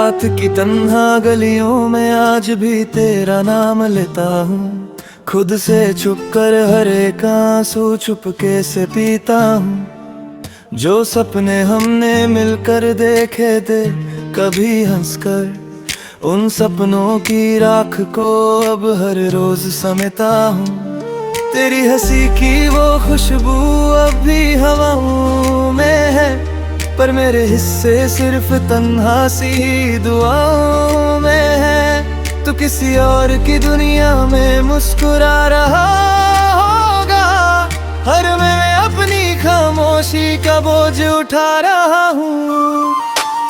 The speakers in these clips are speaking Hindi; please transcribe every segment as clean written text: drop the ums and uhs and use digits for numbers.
रात की तन्हा गलियों में आज भी तेरा नाम लेता हूँ। खुद से छुप कर हर एक आंसू चुपके से पीता हूँ। जो सपने हमने मिलकर देखे थे कभी हंसकर, उन सपनों की राख को अब हर रोज समेटा हूँ। तेरी हंसी की वो खुशबू अब भी हवाओं में है, पर मेरे हिस्से सिर्फ तन्हा सी दुआओं में है। तू किसी और की दुनिया में मुस्कुरा रहा होगा, हर मैं अपनी खामोशी का बोझ उठा रहा हूँ।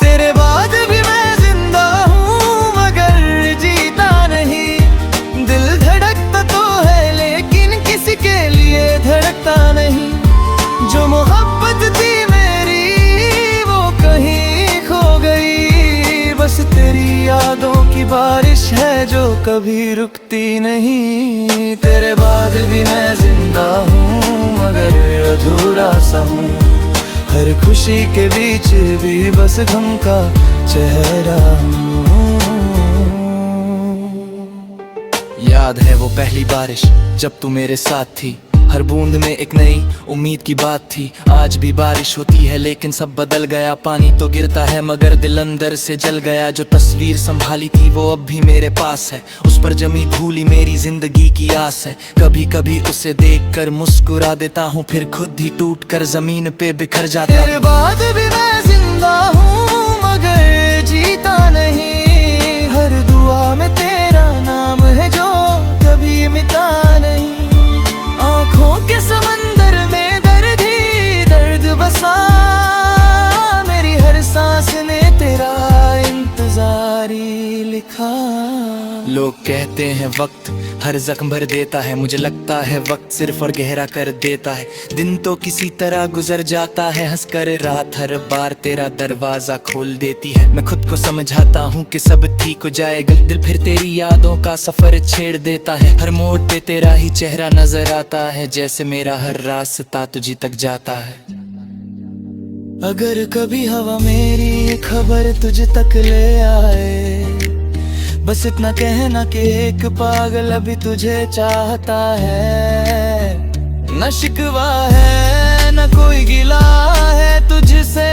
तेरे बाद भी मैं जिंदा हूँ मगर जीता नहीं। दिल धड़कता तो है लेकिन किसी के लिए धड़कता नहीं। जो मोहब्बत थी बस तेरी यादों की बारिश है जो कभी रुकती नहीं। तेरे बाद भी मैं जिंदा हूँ मगर अधूरा सा हूँ। हर खुशी के बीच भी बस गम का चेहरा हूँ। याद है वो पहली बारिश जब तू मेरे साथ थी, हर बूंद में एक नई उम्मीद की बात थी। आज भी बारिश होती है लेकिन सब बदल गया। पानी तो गिरता है मगर दिल अंदर से जल गया। जो तस्वीर संभाली थी वो अब भी मेरे पास है, उस पर जमी भूली मेरी जिंदगी की आस है। कभी कभी उसे देखकर मुस्कुरा देता हूँ, फिर खुद ही टूट कर जमीन पे बिखर जाता हूँ। तेरे बाद भी मैं जिंदा हूँ मगर जीता नहीं। हर दुआ में तेरा नाम है जो कभी मिटा नहीं। आँखों के समंदर में दर्द ही दर्द बसा, मेरी हर सांस ने तेरा इंतजार ही लिखा। लोग कहते हैं वक्त हर जख्म भर देता है, मुझे लगता है वक्त सिर्फ और गहरा कर देता है। दिन तो किसी तरह गुजर जाता है हंसकर, रात हर बार तेरा दरवाजा खोल देती है। मैं खुद को समझाता हूँ कि सब ठीक हो जाएगा, दिल फिर तेरी यादों का सफर छेड़ देता है। हर मोड़ पे तेरा ही चेहरा नजर आता है, जैसे मेरा हर रास्ता तुझी तक जाता है। अगर कभी हवा मेरी खबर तुझ तक ले आए, बस इतना कहना कि एक पागल अभी तुझे चाहता है। न शिकवा है न कोई गिला है तुझसे,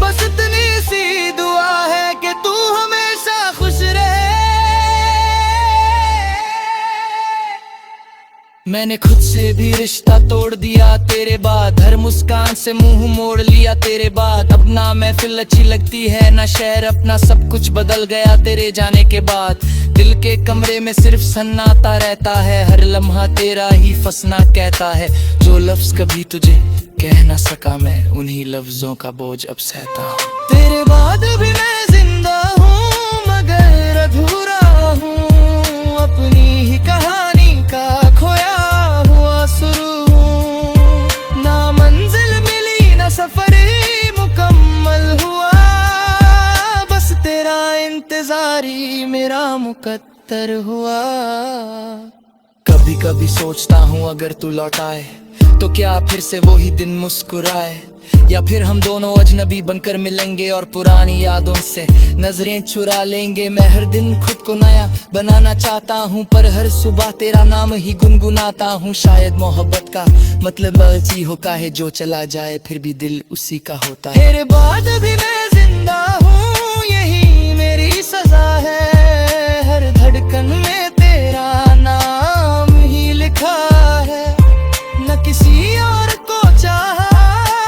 बस इतनी सी दुआ है कि तू हमेशा खुश रहे। मैंने खुद से भी रिश्ता तोड़ दिया तेरे बाद, हर मुस्कान से मुंह मोड़ लिया तेरे बाद। अब ना महफिल अच्छी लगती है ना शहर अपना, सब कुछ बदल गया तेरे जाने के बाद। दिल के कमरे में सिर्फ सन्नाटा रहता है, हर लम्हा तेरा ही फसना कहता है। जो लफ्ज कभी तुझे कह ना सका मैं, उन्हीं लफ्जों का बोझ अब सहता हूँ। तेरे बाद भी मैं जिंदा हूँ मगर अधूरा हूँ। अपनी ही कहानी का खोया हुआ शुरू हूँ। ना मंजिल मिली ना सफर ही मुकम्मल हुआ, बस तेरा इंतजार ही मेरा मुकद्दर हुआ। कभी कभी सोचता हूँ अगर तू लौट आए तो क्या फिर से वो ही दिन मुस्कुराए, या फिर हम दोनों अजनबी बनकर मिलेंगे और पुरानी यादों से नजरें चुरा लेंगे। मैं हर दिन खुद को नया बनाना चाहता हूँ, पर हर सुबह तेरा नाम ही गुनगुनाता हूँ। शायद मोहब्बत का मतलब अर्जी होता है, जो चला जाए फिर भी दिल उसी का होता है। तेरे बाद भी मैं जिंदा हूँ यही मेरी सजा है, हर धड़कन में तेरा नाम ही लिखा है। न किसी और को चाहा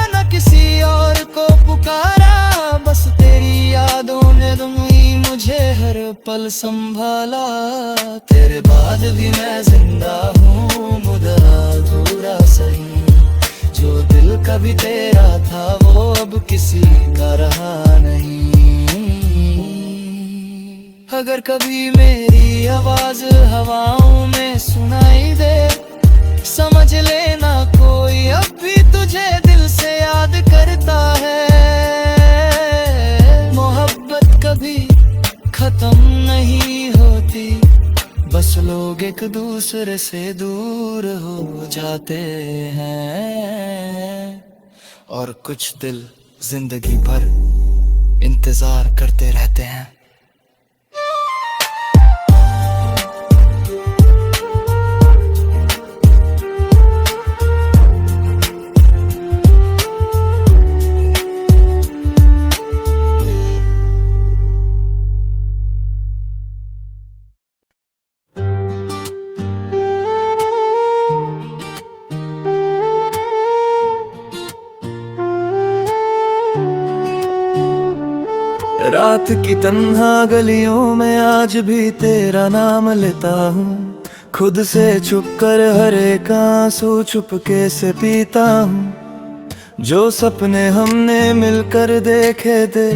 न किसी और को पुकारा, बस तेरी यादों ने तुम ही मुझे हर पल संभाला। तेरे बाद भी मैं जिंदा हूँ मुदा अधूरा सही, जो दिल कभी तेरा था वो अब किसी का रहा नहीं। अगर कभी मेरी आवाज हवाओं में सुनाई दे, समझ लेना कोई अब भी तुझे दिल से याद करता है। मोहब्बत कभी खत्म नहीं होती, बस लोग एक दूसरे से दूर हो जाते हैं, और कुछ दिल जिंदगी भर इंतजार करते रहते हैं। रात की तन्हा गलियों में आज भी तेरा नाम लेता हूँ, खुद से छुप कर हर एक आंसू चुपके से पीता हूँ। जो सपने हमने मिलकर देखे थे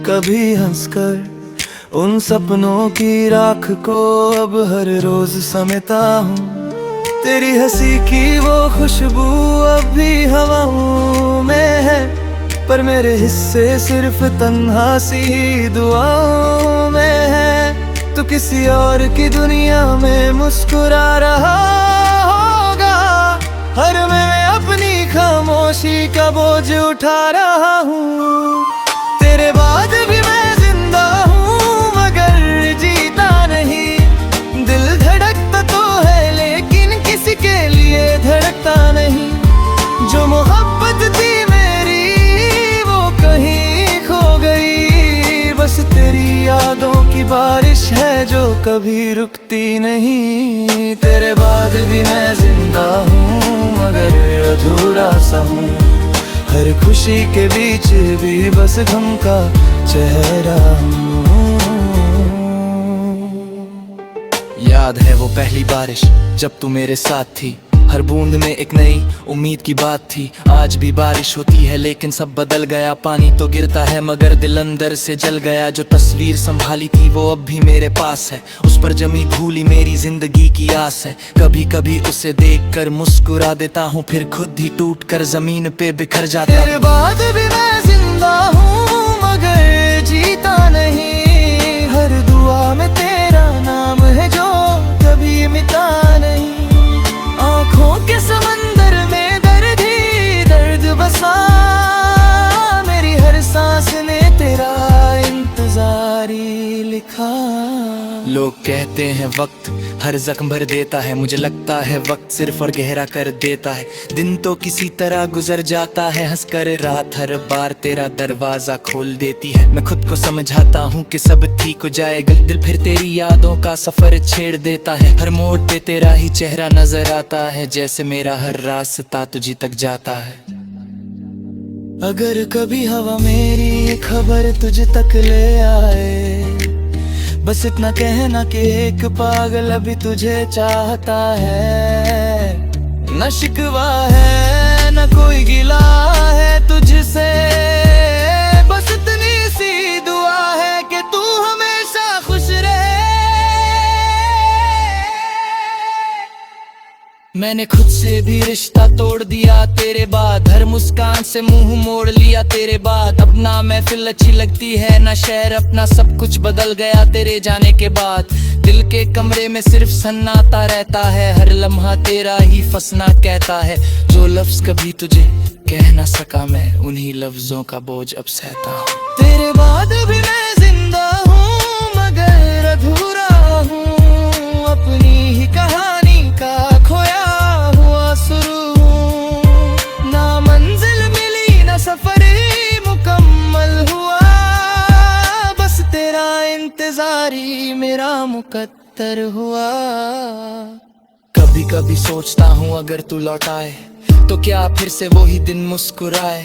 कभी हंसकर, उन सपनों की राख को अब हर रोज समेटा हूँ। तेरी हंसी की वो खुशबू अब भी हवाओं में है, पर मेरे हिस्से सिर्फ तन्हा सी दुआओं में है। तू किसी और की दुनिया में मुस्कुरा रहा होगा, हर मैं अपनी खामोशी का बोझ उठा रहा हूँ। तेरे बाद भी मैं जिंदा हूँ मगर जीता नहीं, दिल धड़कता तो है लेकिन किसी के लिए धड़कता नहीं। जो मोहब्बत थी बस तेरी यादों की बारिश है जो कभी रुकती नहीं। तेरे बाद भी मैं जिंदा हूँ मगर अधूरा सा हूँ, हर खुशी के बीच भी बस गम का चेहरा हूँ। याद है वो पहली बारिश जब तू मेरे साथ थी, हर बूंद में एक नई उम्मीद की बात थी। आज भी बारिश होती है लेकिन सब बदल गया, पानी तो गिरता है मगर दिल अंदर से जल गया। जो तस्वीर संभाली थी वो अब भी मेरे पास है, उस पर जमी भूली मेरी जिंदगी की आस है। कभी कभी उसे देखकर मुस्कुरा देता हूँ, फिर खुद ही टूट कर जमीन पे बिखर जाता हूँ। तेरे बाद भी मैं जिंदा हूँ मगर जीता नहीं, हर दुआ में तेरा नाम है जो कभी मिटा नहीं। आँखों के समंदर में दर्द ही दर्द बसा, मेरी हर सांस ने तेरा इंतजारी लिखा। लोग कहते हैं वक्त हर जख्म भर देता है, मुझे लगता है वक्त सिर्फ और गहरा कर देता है। दिन तो किसी तरह गुजर जाता है हंसकर, रात हर बार तेरा दरवाजा खोल देती है। मैं खुद को समझाता हूँ कि सब ठीक हो जाएगा, दिल फिर तेरी यादों का सफर छेड़ देता है। हर मोड़ पे तेरा ही चेहरा नजर आता है, जैसे मेरा हर रास्ता तुझी तक जाता है। अगर कभी हवा मेरी खबर तुझ तक ले आए, बस इतना कहना कि एक पागल अभी तुझे चाहता है। न शिकवा है न कोई गिला है तुझसे, बस इतनी सी दुआ है कि तू हमेशा खुश रहे। मैंने खुद से भी रिश्ता तोड़ दिया तेरे बाद, हर मुस्कान से मुंह मोड़ लिया तेरे बाद। अब ना महफिल अच्छी लगती है ना शहर अपना, सब कुछ बदल गया तेरे जाने के बाद। दिल के कमरे में सिर्फ सन्नाटा रहता है, हर लम्हा तेरा ही फसना कहता है। जो लफ्ज कभी तुझे कह ना सका मैं, उन्हीं लफ्जों का बोझ अब सहता हूँ। तेरे बाद भी मैं जिंदा हूँ मगर अधूरा हूँ, अपनी ही कहानी का खोया हुआ शुरू हूँ। ना मंजिल मिली ना सफर ही मुकम्मल हुआ, बस तेरा इंतजारी मेरा मुकद्दर हुआ। कभी कभी सोचता हूँ अगर तू लौट आए तो क्या फिर से वही दिन मुस्कुराए,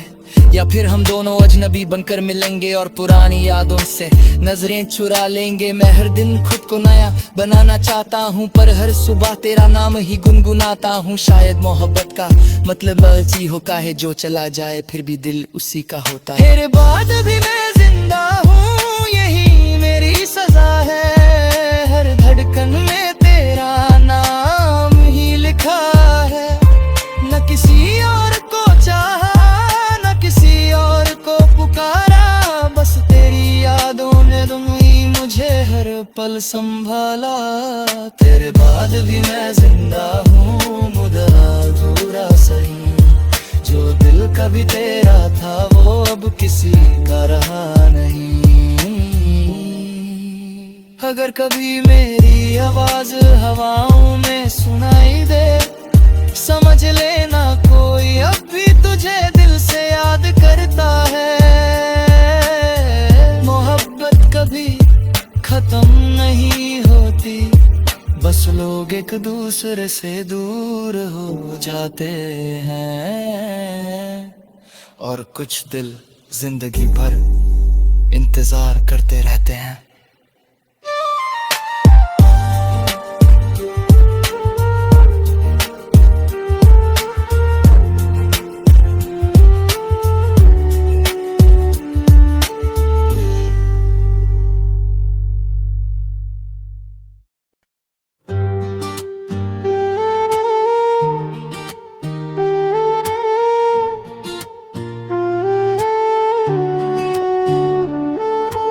या फिर हम दोनों अजनबी बनकर मिलेंगे और पुरानी यादों से नजरें चुरा लेंगे। मैं हर दिन खुद को नया बनाना चाहता हूँ, पर हर सुबह तेरा नाम ही गुनगुनाता हूँ। शायद मोहब्बत का मतलब अर्जी हो का है, जो चला जाए फिर भी दिल उसी का होता है। तेरे बाद भी मैं जिंदा हूँ यही मेरी सजा है, हर धड़कन में तेरा नाम ही लिखा है। न किसी और को चाहा न किसी और को पुकारा, बस तेरी यादों ने तुम ही मुझे हर पल संभाला। तेरे बाद भी मैं जिंदा हूँ मुदा अधूरा सही, जो दिल का भी तेरा था वो अब किसी का रहा नहीं। अगर कभी मेरी आवाज हवाओं में सुनाई दे, समझ लेना कोई अब भी तुझे दिल से याद करता है। मोहब्बत कभी खत्म नहीं होती, बस लोग एक दूसरे से दूर हो जाते हैं, और कुछ दिल जिंदगी भर इंतजार करते रहते हैं।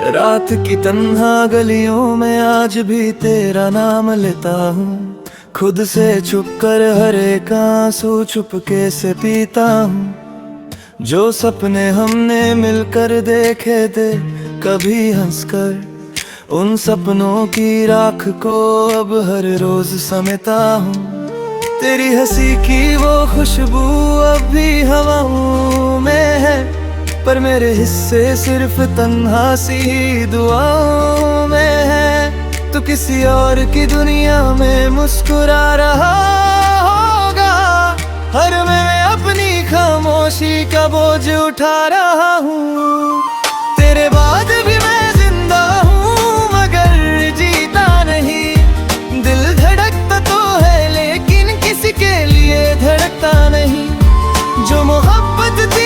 रात की तन्हा गलियों में आज भी तेरा नाम लेता हूँ, खुद से छुप कर हर एक आंसू चुपके से पीता हूँ। जो सपने हमने मिलकर देखे थे कभी हंसकर, उन सपनों की राख को अब हर रोज समेटा हूँ। तेरी हंसी की वो खुशबू अब भी हवाओं में है, पर मेरे हिस्से सिर्फ तन्हा सी दुआओं में है। तू किसी और की दुनिया में मुस्कुरा रहा होगा, हर मैं अपनी खामोशी का बोझ उठा रहा हूँ। तेरे बाद भी मैं जिंदा हूँ मगर जीता नहीं, दिल धड़कता तो है लेकिन किसी के लिए धड़कता नहीं। जो मोहब्बत थी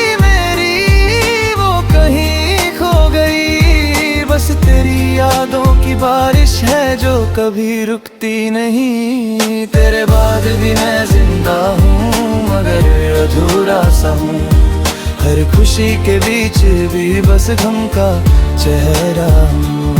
बस तेरी यादों की बारिश है जो कभी रुकती नहीं। तेरे बाद भी मैं जिंदा हूँ मगर अधूरा सा हूँ, हर खुशी के बीच भी बस गम का चेहरा हूँ।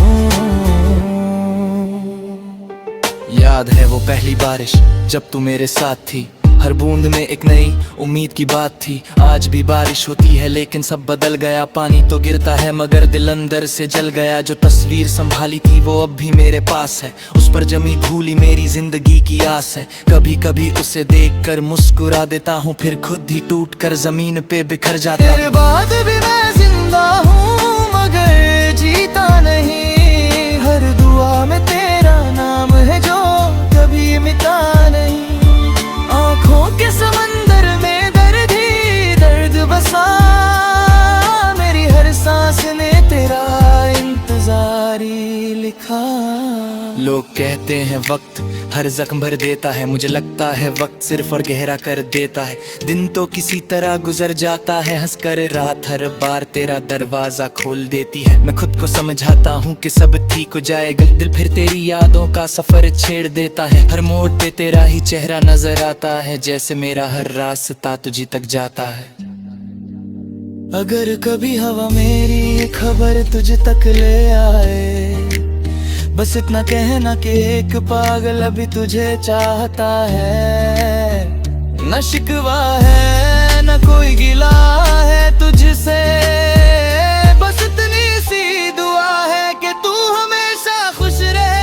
याद है वो पहली बारिश जब तू मेरे साथ थी, हर बूंद में एक नई उम्मीद की बात थी। आज भी बारिश होती है लेकिन सब बदल गया, पानी तो गिरता है मगर दिल अंदर से जल गया। जो तस्वीर संभाली थी वो अब भी मेरे पास है, उस पर जमी भूली मेरी जिंदगी की आस है। कभी कभी उसे देखकर मुस्कुरा देता हूँ, फिर खुद ही टूट कर जमीन पे बिखर जाता हूँ। तेरे बाद भी मैं जिंदा हूँ मगर जीता नहीं, हर दुआ में तेरा नाम है जो कभी मिटा नहीं। आँखों के समंदर में दर्द ही दर्द बसा, मेरी हर सांस ने तेरा इंतजार ही लिखा। लोग कहते हैं वक्त हर जख्म भर देता है, मुझे लगता है वक्त सिर्फ और गहरा कर देता है। दिन तो किसी तरह गुजर जाता है हंसकर, रात हर बार तेरा दरवाजा खोल देती है। मैं खुद को समझाता हूँ कि सब ठीक हो जाएगा, दिल फिर तेरी यादों का सफर छेड़ देता है। हर मोड़ पे तेरा ही चेहरा नजर आता है, जैसे मेरा हर रास्ता तुझी तक जाता है। अगर कभी हवा मेरी खबर तुझ तक ले आए, बस इतना कहना कि एक पागल अभी तुझे चाहता है। न शिकवा है न कोई गिला है तुझसे, बस इतनी सी दुआ है कि तू हमेशा खुश रहे।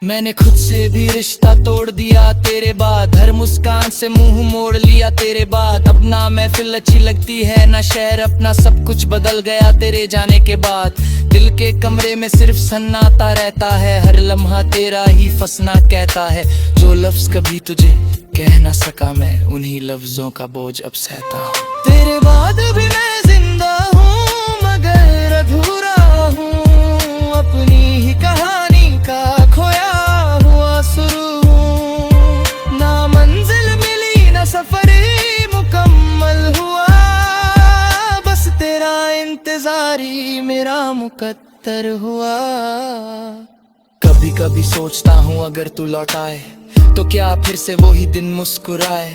मैंने खुद से भी रिश्ता तोड़ दिया तेरे बाद, हर मुस्कान से मुंह मोड़ लिया तेरे बाद। अब ना महफिल अच्छी लगती है ना शहर अपना, सब कुछ बदल गया तेरे जाने के बाद। दिल के कमरे में सिर्फ सन्नाटा रहता है, हर लम्हा तेरा ही फसना कहता है। जो लफ्ज कभी तुझे कह ना सका मैं, उन्हीं लफ्जों का बोझ अब सहता हूँ। तेरे बाद भी मैं जिंदा हूँ मगर अधूरा हूँ, अपनी ही कहानी का खोया हुआ शुरू हूँ। ना मंजिल मिली ना सफर ही मुकम्मल हुआ, बस तेरा इंतजार ही मेरा मुकद्दर हुआ। कभी कभी सोचता हूँ अगर तू लौट आए तो क्या फिर से वही दिन मुस्कुराए,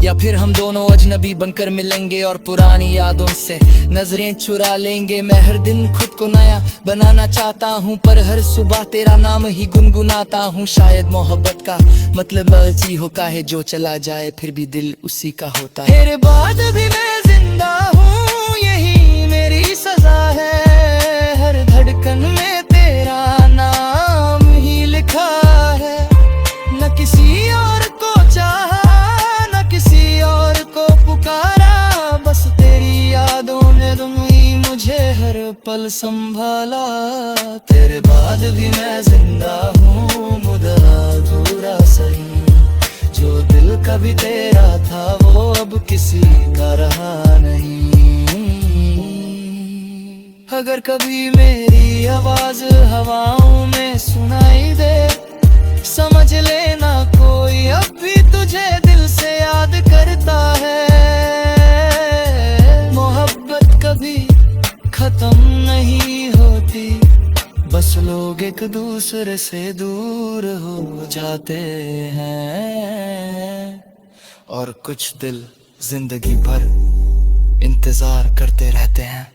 या फिर हम दोनों अजनबी बनकर मिलेंगे और पुरानी यादों से नजरें चुरा लेंगे। मैं हर दिन खुद को नया बनाना चाहता हूँ, पर हर सुबह तेरा नाम ही गुनगुनाता हूँ। शायद मोहब्बत का मतलब अर्जी होता है, जो चला जाए फिर भी दिल उसी का होता है। तेरे बाद भी मैं जिंदा हूँ, यही मेरी सजा है। हर धड़कन में तेरा नाम ही लिखा है। न किसी और को चाहा, न किसी और को पुकारा, बस तेरी यादों ने तुम ही मुझे हर पल संभाला। तेरे बाद भी मैं जिंदा हूँ, मुद्दा अधूरा सही। जो दिल कभी तेरा था वो अब किसी का रहा नहीं। अगर कभी मेरी आवाज हवाओं में सुनाई दे, समझ लेना कोई अब भी तुझे दिल से याद करता है। मोहब्बत कभी खत्म नहीं होती, बस लोग एक दूसरे से दूर हो जाते हैं। और कुछ दिल जिंदगी भर इंतजार करते रहते हैं।